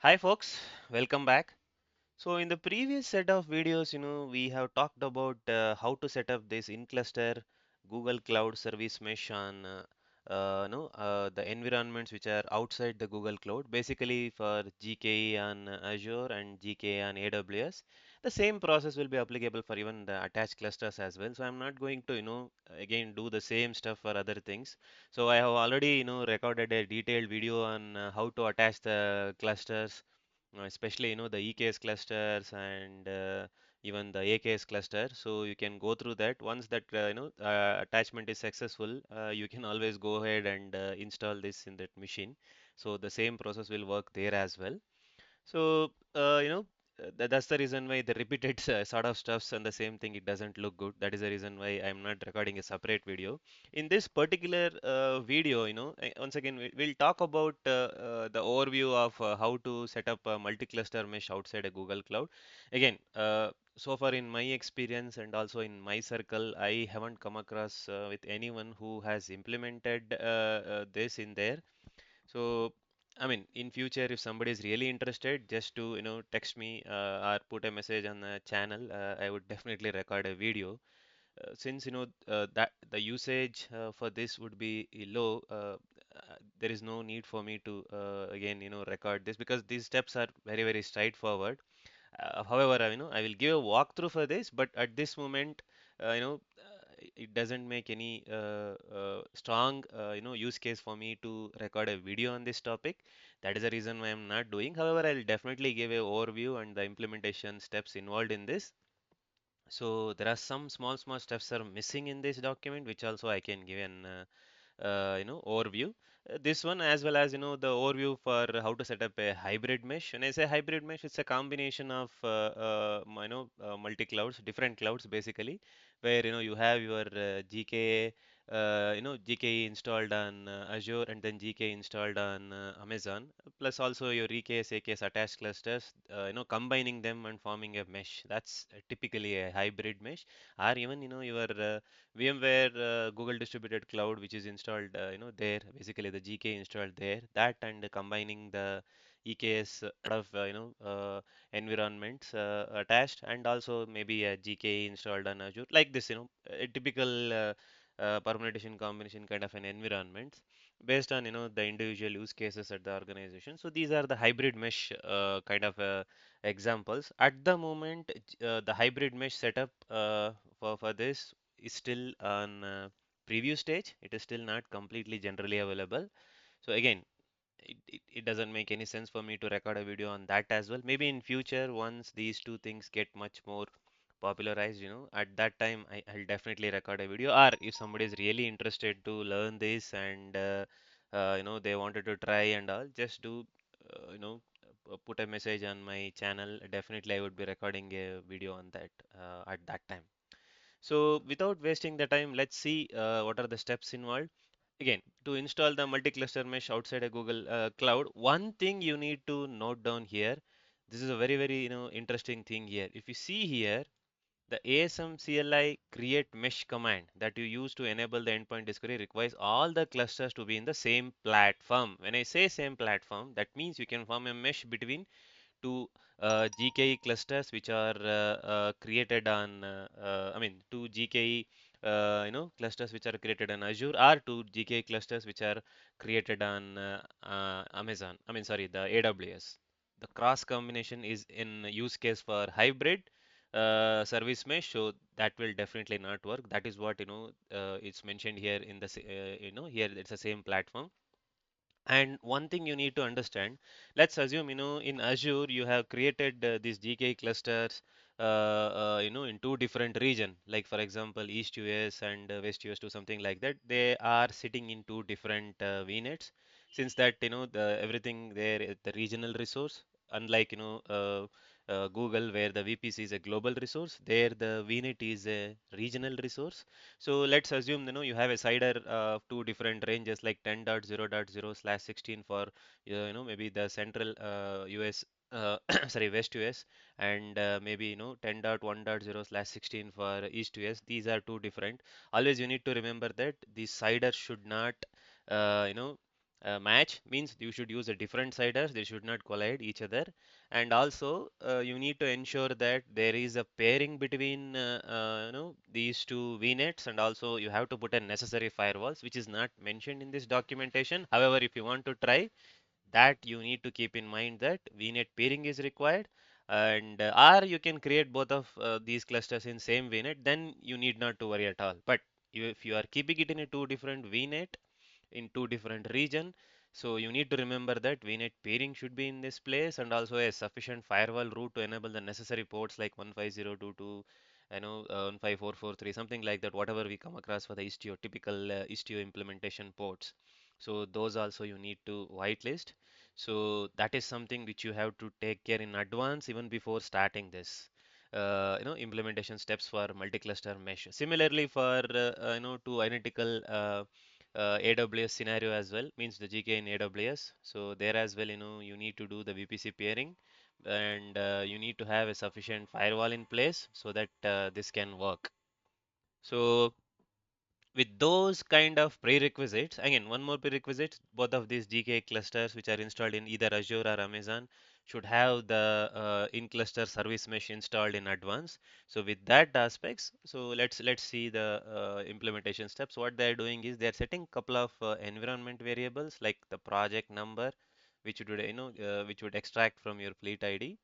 Hi folks, welcome back. So in the previous set of videos, we have talked about how to set up this in-cluster Google Cloud Service Mesh on the environments which are outside the Google Cloud, basically for GKE on Azure and GKE on AWS. The same process will be applicable for even the attached clusters as well. So I'm not going to, again do the same stuff for other things. So I have already, recorded a detailed video on how to attach the clusters, especially the EKS clusters and even the AKS cluster. So you can go through that. Once that attachment is successful, you can always go ahead and install this in that machine. So the same process will work there as well. So, that's the reason why the repeated sort of stuffs and the same thing, it doesn't look good. That is the reason why I'm not recording a separate video. In this particular video, once again, we'll talk about the overview of how to set up a multi-cluster mesh outside a Google Cloud. Again, so far in my experience and also in my circle, I haven't come across with anyone who has implemented this in there. So, I mean, in future, if somebody is really interested, just to text me or put a message on the channel, I would definitely record a video. Since that the usage for this would be low, there is no need for me to again record this because these steps are very straightforward. However, I will give a walkthrough for this, but at this moment, it doesn't make any strong, use case for me to record a video on this topic. That is the reason why I'm not doing. However, I'll definitely give a overview and the implementation steps involved in this. So there are some small steps are missing in this document, which also I can give an overview. This one as well as the overview for how to set up a hybrid mesh. When I say hybrid mesh, it's a combination of multi clouds, different clouds basically, where you have your GKE installed on Azure and then GKE installed on Amazon, plus also your EKS, AKS attached clusters, combining them and forming a mesh. That's typically a hybrid mesh, or even your VMware Google Distributed Cloud, which is installed, there, basically the GK installed there, that and combining the EKS out of, environments attached, and also maybe a GK installed on Azure, like this, a typical permutation combination kind of an environment based on, the individual use cases at the organization. So these are the hybrid mesh kind of examples. At the moment, the hybrid mesh setup for this is still on preview stage. It is still not completely generally available. So again, it doesn't make any sense for me to record a video on that as well. Maybe in future, once these two things get much more popularized, at that time I'll definitely record a video. Or if somebody is really interested to learn this and they wanted to try and all, just do put a message on my channel. Definitely, I would be recording a video on that at that time. So without wasting the time, let's see what are the steps involved. Again, to install the multi-cluster mesh outside a Google Cloud, one thing you need to note down here. This is a very interesting thing here. If you see here, the ASM CLI create mesh command that you use to enable the endpoint discovery requires all the clusters to be in the same platform. When I say same platform, that means you can form a mesh between two GKE clusters which are created on, two GKE clusters which are created on Azure, or two GKE clusters which are created on Amazon. I mean, sorry, the AWS. The cross combination is in use case for hybrid service mesh, so that will definitely not work. That is what it's mentioned here in the here it's the same platform. And one thing you need to understand, let's assume, in Azure you have created these GKE clusters, in two different region, like for example, East US and West US to something like that. They are sitting in two different VNets. Since that, everything there is the regional resource, unlike, Google where the VPC is a global resource, there the VNet is a regional resource. So let's assume you have a CIDR of two different ranges like 10.0.0/16 for maybe the central US, sorry, West US, and maybe 10.1.0/16 for East US. These are two different. Always you need to remember that the CIDR should not uh, you know Match means you should use a different CIDRs, they should not collide each other. And also, you need to ensure that there is a pairing between these two VNets, and also you have to put a necessary firewalls, which is not mentioned in this documentation. However, if you want to try that, you need to keep in mind that VNet peering is required, and or you can create both of these clusters in same VNet, then you need not to worry at all. But if you are keeping it in a two different VNet in two different region, so you need to remember that VNet peering should be in this place, and also a sufficient firewall route to enable the necessary ports like 15022, 15443, something like that, whatever we come across for the Istio, typical Istio implementation ports. So those also you need to whitelist. So that is something which you have to take care in advance even before starting this. Implementation steps for multi-cluster mesh. Similarly, for two identical AWS scenario as well, means the GK in AWS. So there as well, you need to do the VPC pairing, and you need to have a sufficient firewall in place so that this can work. So with those kind of prerequisites, again, one more prerequisite, both of these GK clusters which are installed in either Azure or Amazon should have the in-cluster service mesh installed in advance. So with that aspects, so let's see the implementation steps. What they're doing is they're setting couple of environment variables like the project number, which would which would extract from your fleet ID.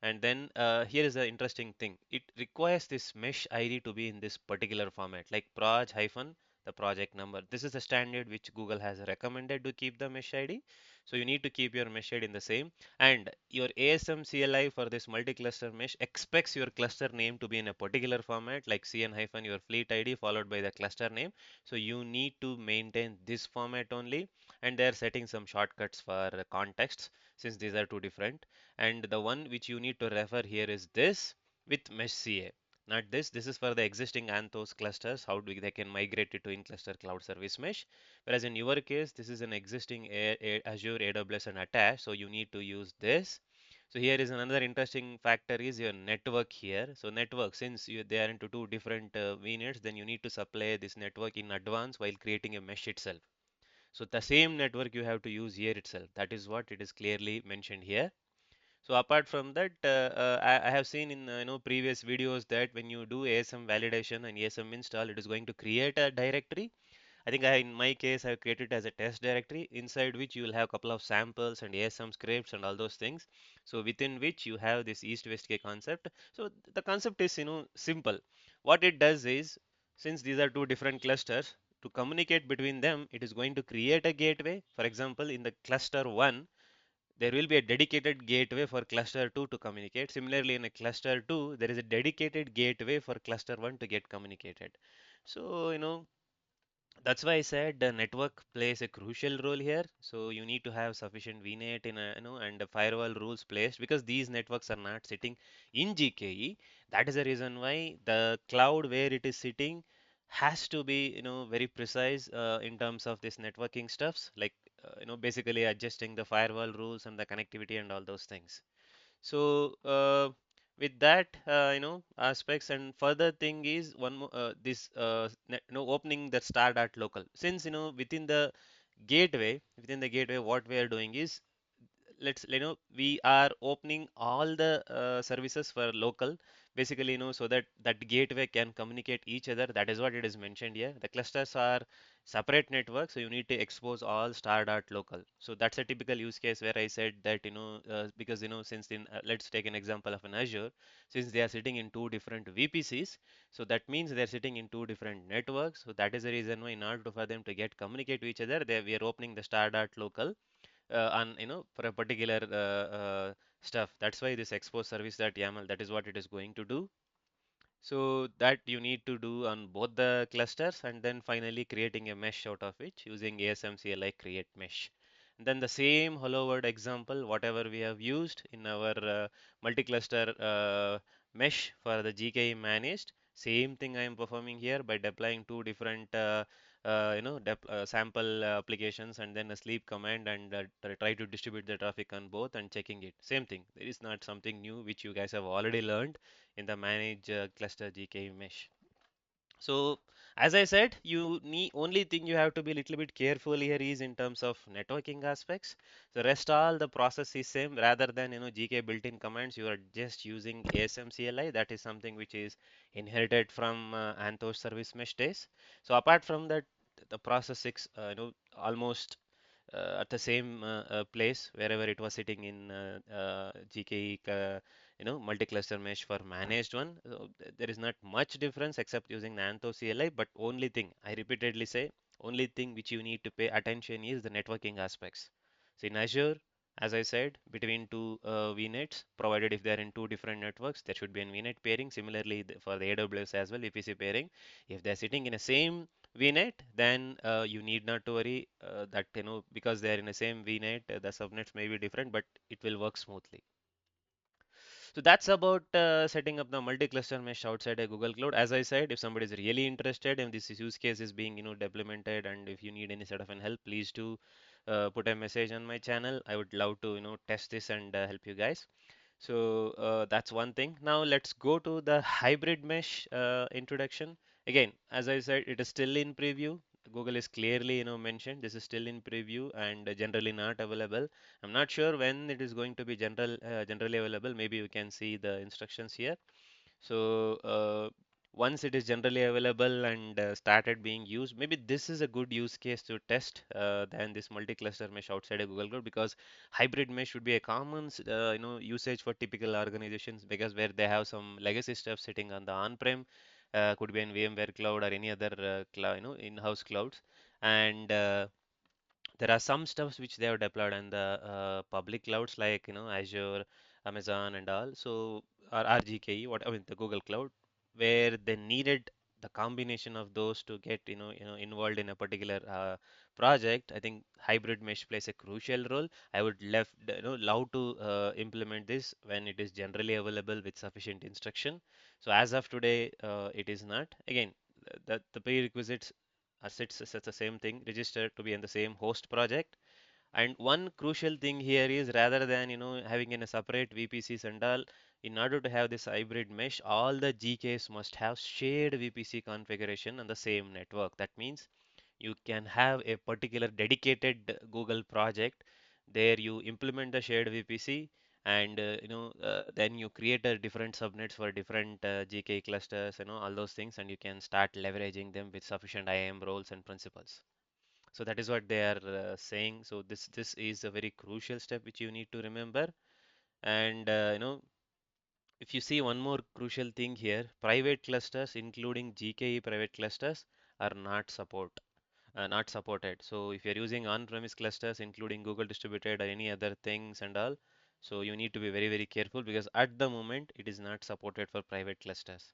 And then here is the interesting thing. It requires this mesh ID to be in this particular format, like proj hyphen the project number. This is the standard which Google has recommended to keep the mesh ID. So you need to keep your mesh ID in the same. And your ASM CLI for this multi-cluster mesh expects your cluster name to be in a particular format, like CN hyphen your fleet ID followed by the cluster name. So you need to maintain this format only. And they're setting some shortcuts for contexts since these are two different. And the one which you need to refer here is this with mesh CA, not this. This is for the existing Anthos clusters, how do they can migrate it to in-cluster cloud service mesh. Whereas in your case, this is an existing Azure, AWS and attached, so you need to use this. So here is another interesting factor is your network here. So network, since they are into two different VNets, then you need to supply this network in advance while creating a mesh itself. So the same network you have to use here itself. That is what it is clearly mentioned here. So apart from that, I have seen in previous videos that when you do ASM validation and ASM install, it is going to create a directory. I think in my case, I have created it as a test directory inside which you will have a couple of samples and ASM scripts and all those things. So within which you have this East-West K concept. So the concept is simple. What it does is, since these are two different clusters, to communicate between them, it is going to create a gateway. For example, in the cluster 1, there will be a dedicated gateway for cluster 2 to communicate. Similarly, in a cluster 2, there is a dedicated gateway for cluster 1 to get communicated. So, that's why I said the network plays a crucial role here. So you need to have sufficient VNet in and the firewall rules placed because these networks are not sitting in GKE. That is the reason why the cloud where it is sitting has to be, very precise in terms of this networking stuffs, like, basically adjusting the firewall rules and the connectivity and all those things. So with that, aspects and further thing is one more this opening the star dot local. Since within the gateway, what we are doing is we are opening all the services for local, basically so that that gateway can communicate each other. That is what it is mentioned here. The clusters are separate networks, so you need to expose all star dot local. So that's a typical use case where I said that because since in let's take an example of an Azure, since they are sitting in two different VPCs, so that means they're sitting in two different networks. So that is the reason why in order for them to get communicate to each other, we are opening the star dot local on for a particular stuff. That's why this expose service that YAML, that is what it is going to do. So that you need to do on both the clusters, and then finally creating a mesh out of which using ASM CLI create mesh. Then the same hello world example, whatever we have used in our multi-cluster mesh for the GKE managed, same thing I am performing here by deploying two different sample applications and then a sleep command, and try to distribute the traffic on both and checking it. Same thing. There is not something new which you guys have already learned in the manage cluster GKE mesh. So as I said, you need only thing you have to be a little bit careful here is in terms of networking aspects. The rest all the process is same rather than GK built-in commands. You are just using ASM CLI. That is something which is inherited from Anthos service mesh days. So apart from that, the process six almost at the same place wherever it was sitting in GKE, multi-cluster mesh for managed one. So there is not much difference except using the Anthos CLI, but only thing I repeatedly say, only thing which you need to pay attention is the networking aspects. So in Azure, as I said, between two VNets, provided if they are in two different networks, there should be a VNet pairing. Similarly, for the AWS as well, VPC pairing. If they're sitting in a same VNet, then you need not to worry that because they are in the same VNet, the subnets may be different, but it will work smoothly. So that's about setting up the multi-cluster mesh outside a Google Cloud. As I said, if somebody is really interested and this use case is being deployed, and if you need any sort of an help, please do put a message on my channel. I would love to test this and help you guys. So that's one thing. Now let's go to the hybrid mesh introduction. Again, as I said, it is still in preview. Google is clearly, mentioned this is still in preview and generally not available. I'm not sure when it is going to be generally available. Maybe you can see the instructions here. So once it is generally available and started being used, maybe this is a good use case to test than this multi-cluster mesh outside of Google Cloud, because hybrid mesh would be a common usage for typical organizations, because where they have some legacy stuff sitting on the on-prem, could be in VMware cloud or any other cloud, in-house clouds, and there are some stuffs which they have deployed on the public clouds like Azure, Amazon, and all. So or RGKE, what I mean the Google Cloud, where they needed the combination of those to get involved in a particular project. I think hybrid mesh plays a crucial role. I would love to implement this when it is generally available with sufficient instruction. So as of today, it is not. Again, the prerequisites assets is the same thing, registered to be in the same host project. And one crucial thing here is rather than having in a separate VPCs and all, in order to have this hybrid mesh, all the GKs must have shared VPC configuration on the same network. That means you can have a particular dedicated Google project. There you implement the shared VPC, and then you create a different subnets for different GK clusters, all those things, and you can start leveraging them with sufficient IAM roles and principles. So that is what they are saying. So this is a very crucial step which you need to remember. And if you see one more crucial thing here, private clusters, including GKE private clusters, are not supported. So if you're using on-premise clusters, including Google distributed or any other things and all, so you need to be very, very careful, because at the moment it is not supported for private clusters.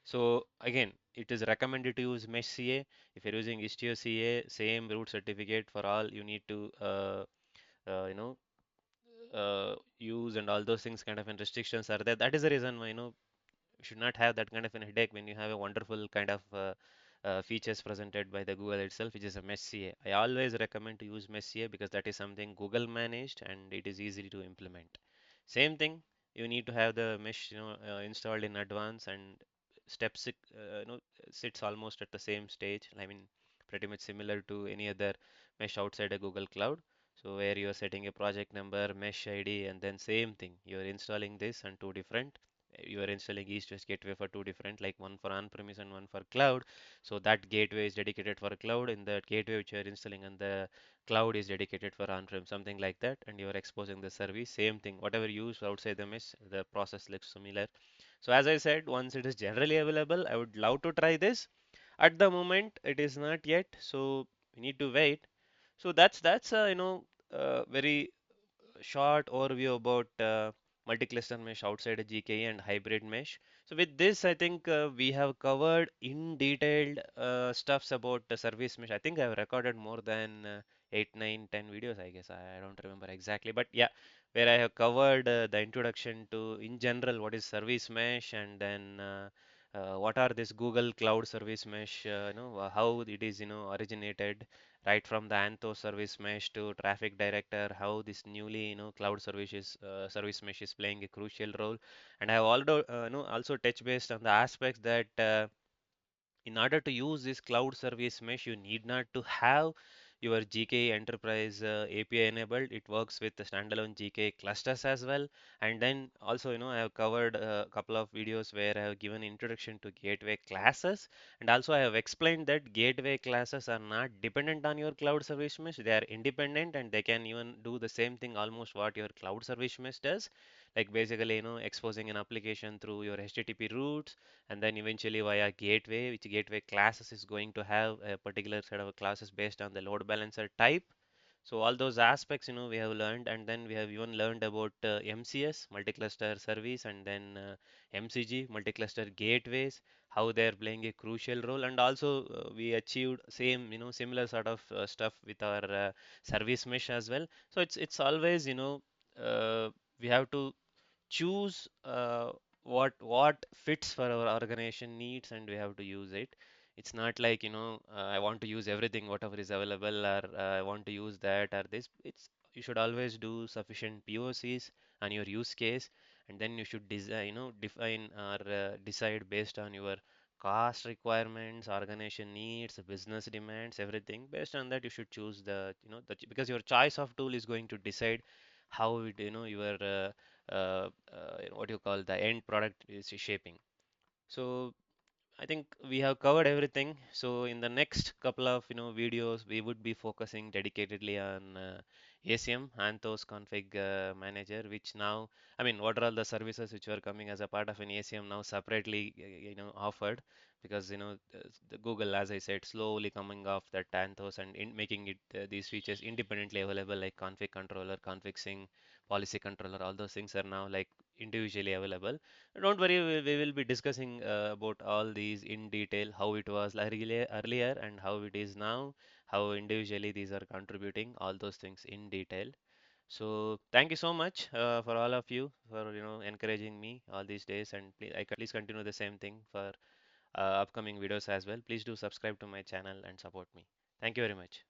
So again, it is recommended to use Mesh CA. If you're using Istio CA, same root certificate for all, you need to uh, you know use, and all those things kind of and restrictions are there. That is the reason why you should not have that kind of a headache when you have a wonderful kind of features presented by the Google itself, which is a Mesh CA. I always recommend to use Mesh CA because that is something Google managed and it is easy to implement. Same thing, you need to have the mesh installed in advance, and step six sits almost at the same stage. I mean, pretty much similar to any other mesh outside a Google Cloud. So where you are setting a project number, mesh ID, and then same thing. You are installing this and two different. You are installing east-west gateway for two different, like one for on-premise and one for cloud. So that gateway is dedicated for cloud, and the gateway which you are installing on the cloud is dedicated for on-prem, something like that. And you are exposing the service, same thing. Whatever you use outside the mesh, the process looks similar. So as I said, once it is generally available, I would love to try this. At the moment, it is not yet, so we need to wait. So that's very short overview about multi-cluster mesh outside a GKE and hybrid mesh. So with this, I think we have covered in detailed stuffs about the service mesh. I think I have recorded more than 8, 9, 10 videos, I guess. I don't remember exactly, but yeah, where I have covered the introduction to, in general, what is service mesh, and then what are this Google Cloud Service Mesh, how it is, originated, right from the Anthos service mesh to traffic director, how this newly cloud service mesh is playing a crucial role. And I have also also touch based on the aspects that In order to use this cloud service mesh, you need not to have your GKE Enterprise API enabled. It works with the standalone GKE clusters as well. And then also, I have covered a couple of videos where I have given introduction to gateway classes. And also I have explained that gateway classes are not dependent on your cloud service mesh. They are independent and they can even do the same thing almost what your cloud service mesh does. Like basically, exposing an application through your HTTP routes and then eventually via gateway, which gateway classes is going to have a particular set of classes based on the load balancer type. So all those aspects, we have learned, and then we have even learned about MCS, multi-cluster service, and then MCG, multi-cluster gateways, how they are playing a crucial role, and also we achieved same, similar sort of stuff with our service mesh as well. So it's always, we have to choose what fits for our organization needs and we have to use it. It's not like I want to use everything whatever is available or I want to use that or this. It's you should always do sufficient POCs on your use case and then you should design, define or decide based on your cost requirements, organization needs, business demands, everything. Based on that, you should choose because your choice of tool is going to decide how it, your what you call the end product is shaping. So I think we have covered everything. So in the next couple of videos, we would be focusing dedicatedly on ACM, Anthos Config Manager, which now, I mean, what are all the services which were coming as a part of an ACM now separately, offered because the Google, as I said, slowly coming off that Anthos and making it these features independently available like config controller, config sync, policy controller, all those things are now like individually available. Don't worry, we will be discussing about all these in detail, how it was earlier and how it is now, how individually these are contributing, all those things in detail. So thank you so much for all of you for encouraging me all these days, and please continue the same thing for upcoming videos as well. Please do subscribe to my channel and support me. Thank you very much.